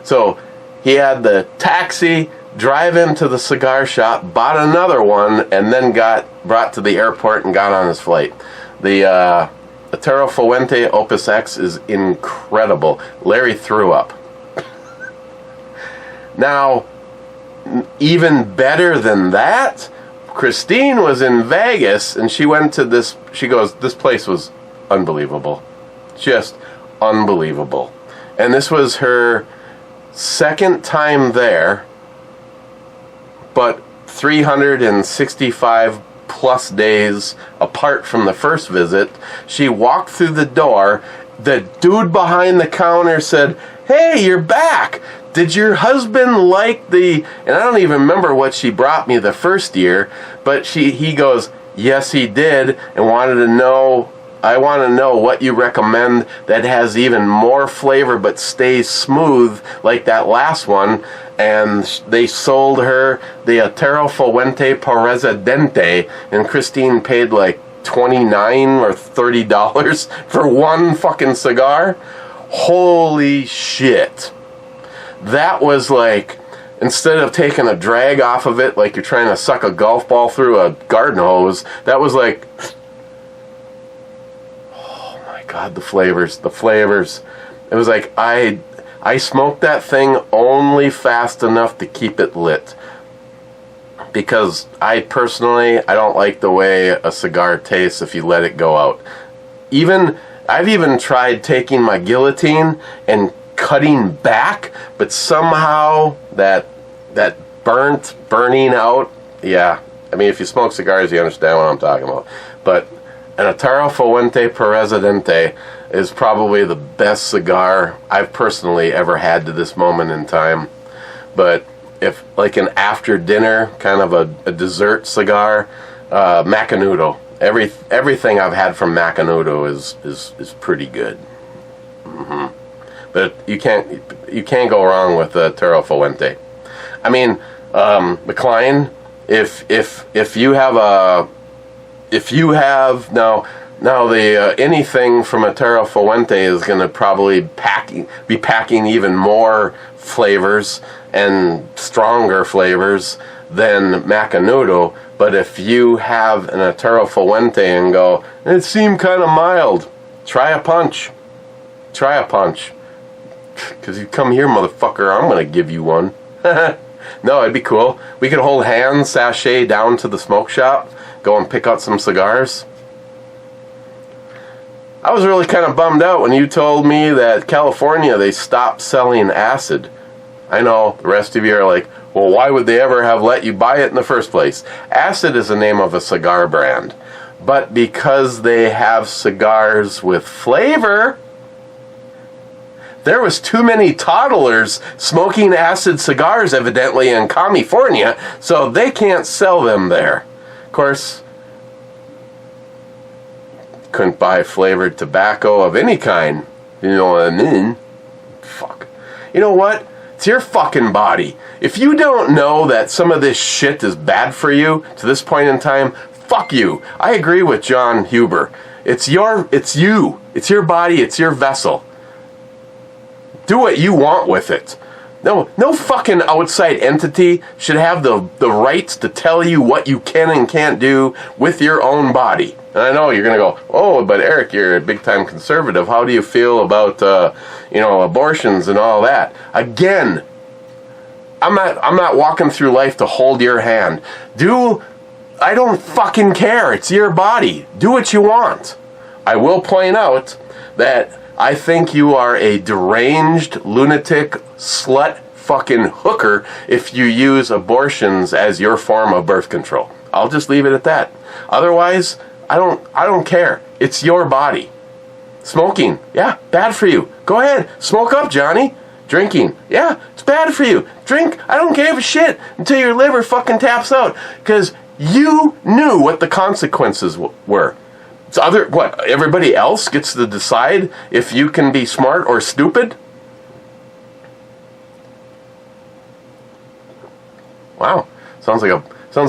So he had the taxi drive him to the cigar shop, bought another one, and then got brought to the airport and got on his flight. The Atero Fuente Opus X is incredible. Larry threw up. Now, even better than that, Christine was in Vegas, and she went to this, she goes, this place was unbelievable. Just unbelievable. And this was her second time there, but 365 plus days apart from the first visit. She walked through the door. The dude behind the counter said, hey, you're back. Did your husband like and I don't even remember what she brought me the first year, but he goes, yes, he did, and wanted to know, I want to know what you recommend that has even more flavor but stays smooth like that last one. And they sold her the Atero Fuente Presidente, and Christine paid like $29 or $30 for one fucking cigar. Holy shit. That was like, instead of taking a drag off of it like you're trying to suck a golf ball through a garden hose, that was like, oh my God, the flavors. It was like, I smoked that thing only fast enough to keep it lit. Because I don't like the way a cigar tastes if you let it go out. I've even tried taking my guillotine and cutting back, but somehow that burning out, yeah. I mean, if you smoke cigars, you understand what I'm talking about. But an Atero Fuente Presidente is probably the best cigar I've personally ever had to this moment in time. But if like an after dinner kind of a dessert cigar, Macanudo. Everything I've had from Macanudo is pretty good. Mm-hmm. But you can't go wrong with Atero Fuente. I mean, McLean, if you have now, Now, the anything from a Terra Fuente is going to probably be packing even more flavors and stronger flavors than Macanudo. But if you have an Terra Fuente and go, it seemed kind of mild, try a punch. Try a punch. Because you come here, motherfucker, I'm going to give you one. No, it'd be cool. We could hold hands, sashay down to the smoke shop, go and pick out some cigars. I was really kind of bummed out when you told me that California, they stopped selling acid. I know, the rest of you are like, well, why would they ever have let you buy it in the first place? Acid is the name of a cigar brand. But because they have cigars with flavor, there was too many toddlers smoking acid cigars, evidently, in California, so they can't sell them there. Of course, couldn't buy flavored tobacco of any kind. You know what I mean? Fuck. You know what? It's your fucking body. If you don't know that some of this shit is bad for you to this point in time, fuck you. I agree with John Huber. It's you. It's your body. It's your vessel. Do what you want with it. No fucking outside entity should have the rights to tell you what you can and can't do with your own body. And I know you're going to go, oh, but Eric, you're a big-time conservative. How do you feel about, abortions and all that? Again, I'm not walking through life to hold your hand. I don't fucking care. It's your body. Do what you want. I will point out that I think you are a deranged, lunatic, slut fucking hooker if you use abortions as your form of birth control. I'll just leave it at that. Otherwise, I don't care. It's your body. Smoking, yeah, bad for you. Go ahead, smoke up, Johnny. Drinking, yeah, it's bad for you. Drink, I don't give a shit until your liver fucking taps out. Because you knew what the consequences were. It's everybody else gets to decide if you can be smart or stupid? Wow, sounds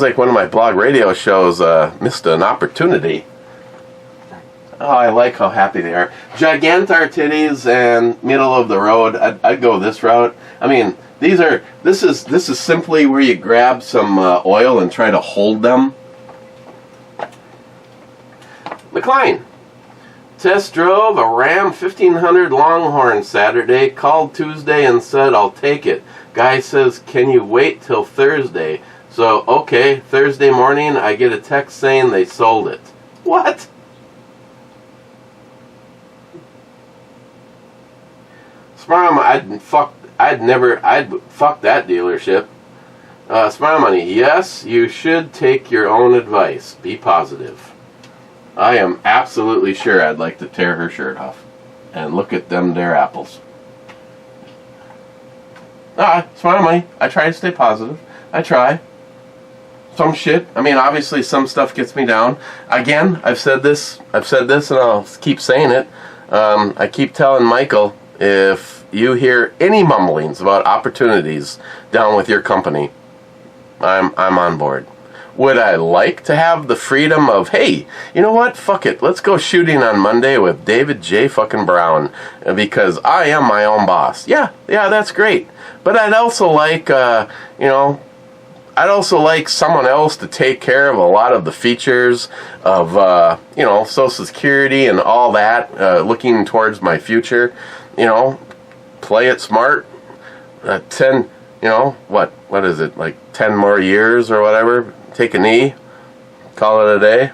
like one of my blog radio shows missed an opportunity. Oh, I like how happy they are. Gigantar titties and middle of the road. I'd go this route. I mean, this is simply where you grab some oil and try to hold them. McLean. Test drove a Ram 1500 Longhorn Saturday, called Tuesday and said, I'll take it. Guy says, can you wait till Thursday? So, okay, Thursday morning I get a text saying they sold it. What? Smart, I'd fuck that dealership. Smart Money, yes, you should take your own advice. Be positive. I am absolutely sure I'd like to tear her shirt off. And look at them there apples. Smart Money. I try to stay positive. I try. Some shit. I mean, obviously some stuff gets me down. Again, I've said this and I'll keep saying it. I keep telling Michael, if you hear any mumblings about opportunities down with your company, I'm on board. Would I like to have the freedom of, hey, you know what? Fuck it. Let's go shooting on Monday with David J. fucking Brown because I am my own boss. Yeah, that's great. But I'd also like, someone else to take care of a lot of the features of, Social Security and all that, looking towards my future. Play it smart. 10, what is it, like 10 more years or whatever? Take a knee, call it a day.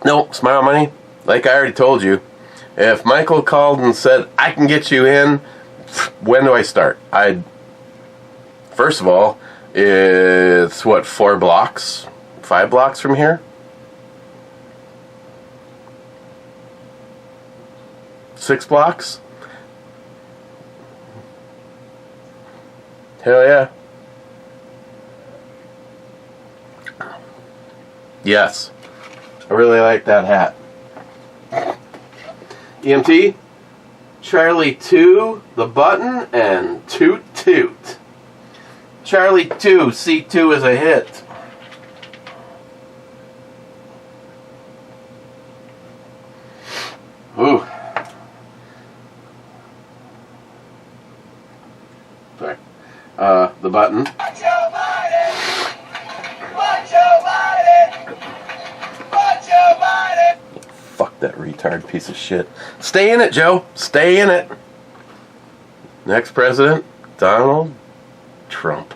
No, Smart Money, like I already told you, if Michael called and said, I can get you in, when do I start? First of all, it's 4 blocks? 5 blocks from here? 6 blocks? Hell yeah. Yes. I really like that hat. EMT, Charlie 2, the button, and toot toot. Charlie 2, C2 is a hit. the button. Fuck that retard piece of shit. Stay in it, Joe. Stay in it. Next president, Donald Trump.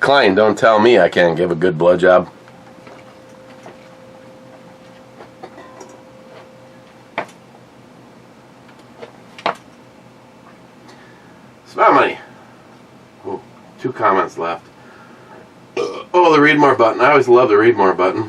Klein, don't tell me I can't give a good blowjob. Smart money. Oh, 2 comments left. Oh, the read more button. I always love the read more button.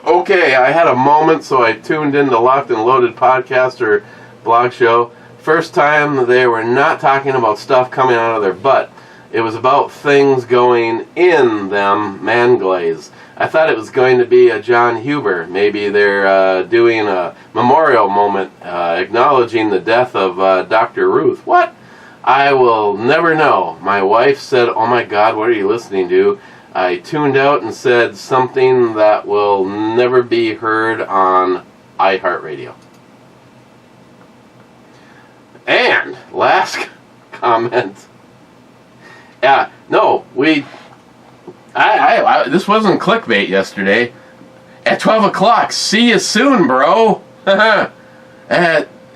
Okay, I had a moment, so I tuned into Locked and Loaded podcast or blog show. First time they were not talking about stuff coming out of their butt. It was about things going in them, man glaze. I thought it was going to be a John Huber. Maybe they're doing a memorial moment acknowledging the death of Dr. Ruth. What? I will never know. My wife said, "Oh my God, what are you listening to?" I tuned out and said something that will never be heard on iHeartRadio. And last comment. Yeah, no, this wasn't clickbait yesterday. At 12 o'clock, see you soon, bro. At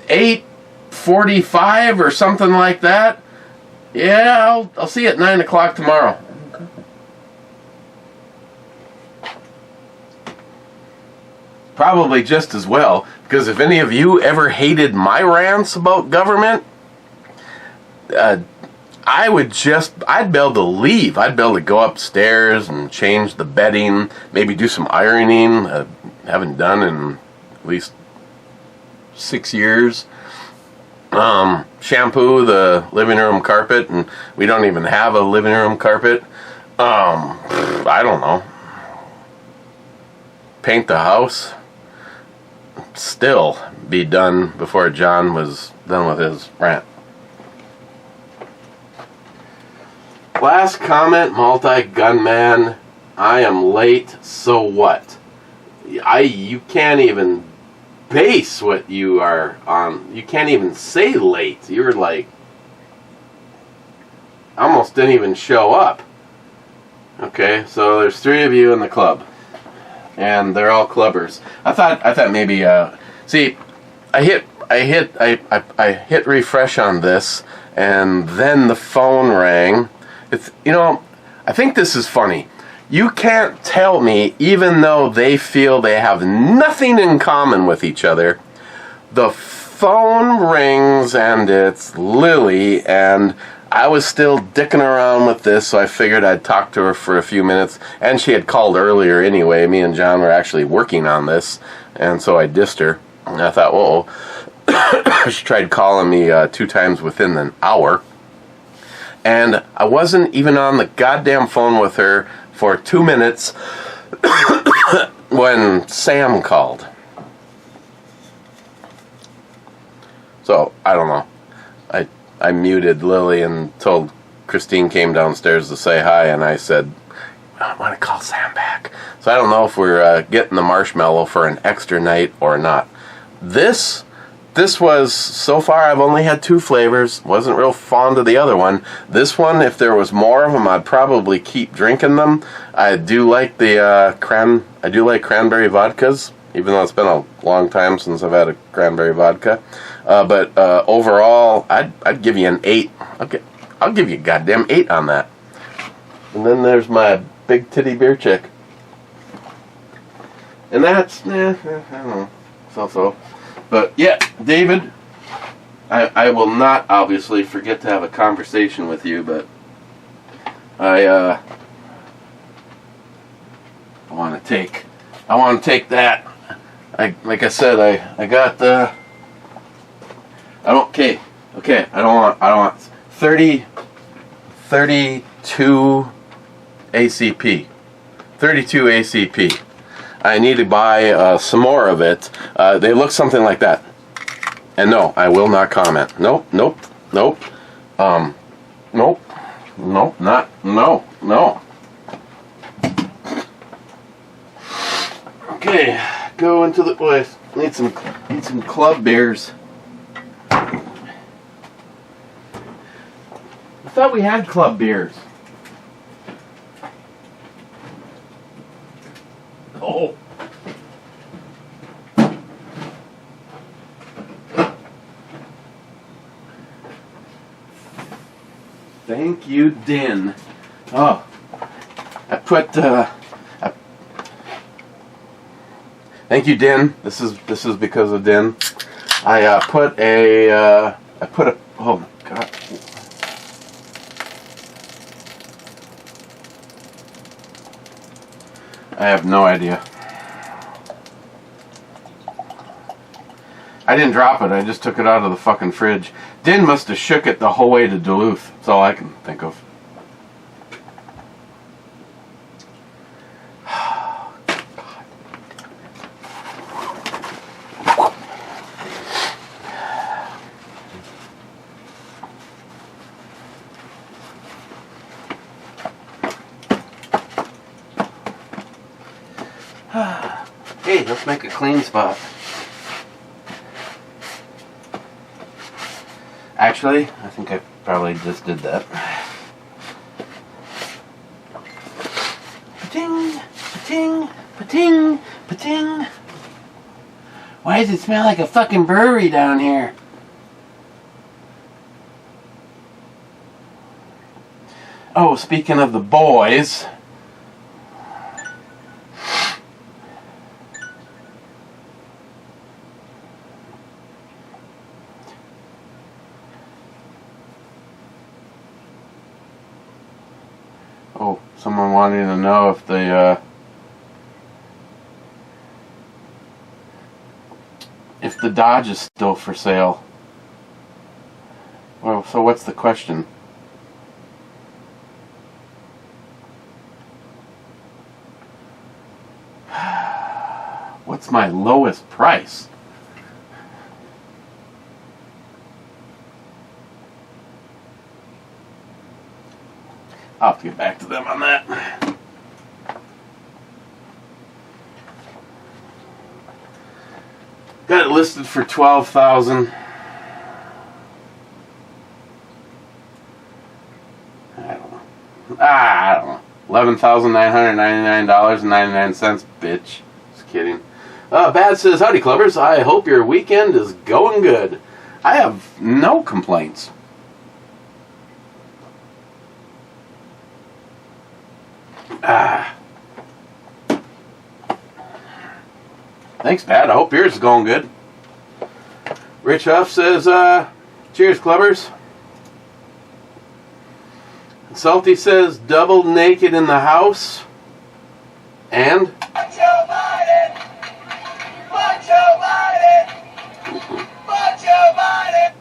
8:45 or something like that. Yeah, I'll see you at 9 o'clock tomorrow. Probably just as well, because if any of you ever hated my rants about government, I'd be able to leave. I'd be able to go upstairs and change the bedding, maybe do some ironing, haven't done in at least 6 years. Shampoo the living room carpet, and we don't even have a living room carpet. I don't know. Paint the house. Still be done before John was done with his rant. Last comment, multi-gunman. I am late, so what? You can't even base what you are on. You can't even say late. You're like, almost didn't even show up. Okay, so there's 3 of you in the club, and they're all clubbers. I thought maybe. See, I hit refresh on this, and then the phone rang. It's, I think this is funny. You can't tell me, even though they feel they have nothing in common with each other, the phone rings and it's Lily, and I was still dicking around with this, so I figured I'd talk to her for a few minutes, and she had called earlier anyway. Me and John were actually working on this, and so I dissed her, and I thought, whoa. She tried calling me 2 times within an hour. And I wasn't even on the goddamn phone with her for 2 minutes when Sam called. So, I don't know. I muted Lily and told Christine came downstairs to say hi, and I said, I want to call Sam back. So I don't know if we're getting the marshmallow for an extra night or not. This was, so far I've only had 2 flavors. Wasn't real fond of the other one. This one, if there was more of them, I'd probably keep drinking them. I do like the cranberry vodkas, even though it's been a long time since I've had a cranberry vodka. But overall, I'd give you an 8. I'll give you a goddamn 8 on that. And then there's my big titty beer chick. And that's, I don't know, so. But yeah, David, I will not obviously forget to have a conversation with you, but I want to take that. Like I said, I got the. I don't. Okay. I don't want 32 ACP. 32 ACP. I need to buy some more of it. They look something like that. And no, I will not comment. Nope. No, not, no, no. Okay, go into the place. Need some club beers. I thought we had club beers. Oh. Thank you, Din. Oh, I put. Thank you, Din. This is because of Din. I put a. Oh my God. I have no idea. I didn't drop it. I just took it out of the fucking fridge. Din must have shook it the whole way to Duluth. That's all I can think of. Hey, let's make a clean spot. Actually, I think I probably just did that. Pa-ting, pa-ting, pa-ting, pa-ting. Why does it smell like a fucking brewery down here? Oh, speaking of the boys. Oh, someone wanting to know if the Dodge is still for sale. Well, so what's the question? What's my lowest price? I'll have to get back to them on that. Got it listed for $12,000. I don't know. I don't know. $11,999.99, bitch. Just kidding. Bad says, howdy clubbers. I hope your weekend is going good. I have no complaints. Thanks, Pat. I hope yours is going good. Rich Huff says, cheers, clubbers. Salty says, double naked in the house. And? Fuck Joe Biden! Fuck Joe Biden! Fuck Joe Biden!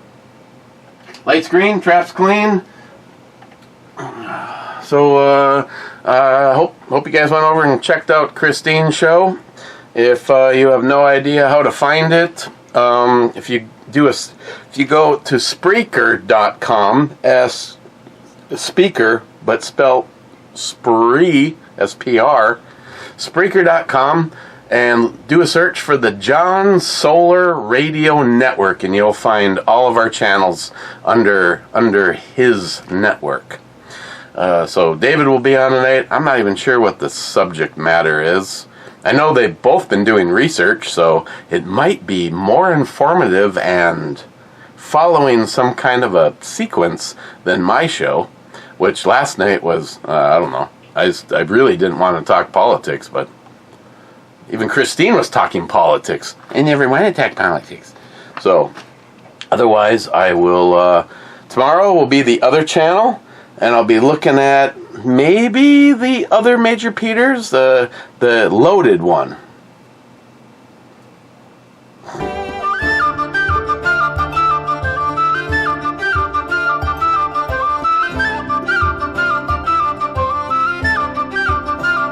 Lights green, traps clean. So, hope you guys went over and checked out Christine's show. If you have no idea how to find it, if you go to Spreaker.com, speaker, but spelled spree, S-P-R, Spreaker.com, and do a search for the John Solar Radio Network, and you'll find all of our channels under his network. So David will be on tonight. I'm not even sure what the subject matter is. I know they've both been doing research, so it might be more informative and following some kind of a sequence than my show, which last night was, I don't know. I really didn't want to talk politics, but even Christine was talking politics. I never want to talk politics. So, otherwise, I will, tomorrow will be the other channel, and I'll be looking at maybe the other Major Peters, the loaded one.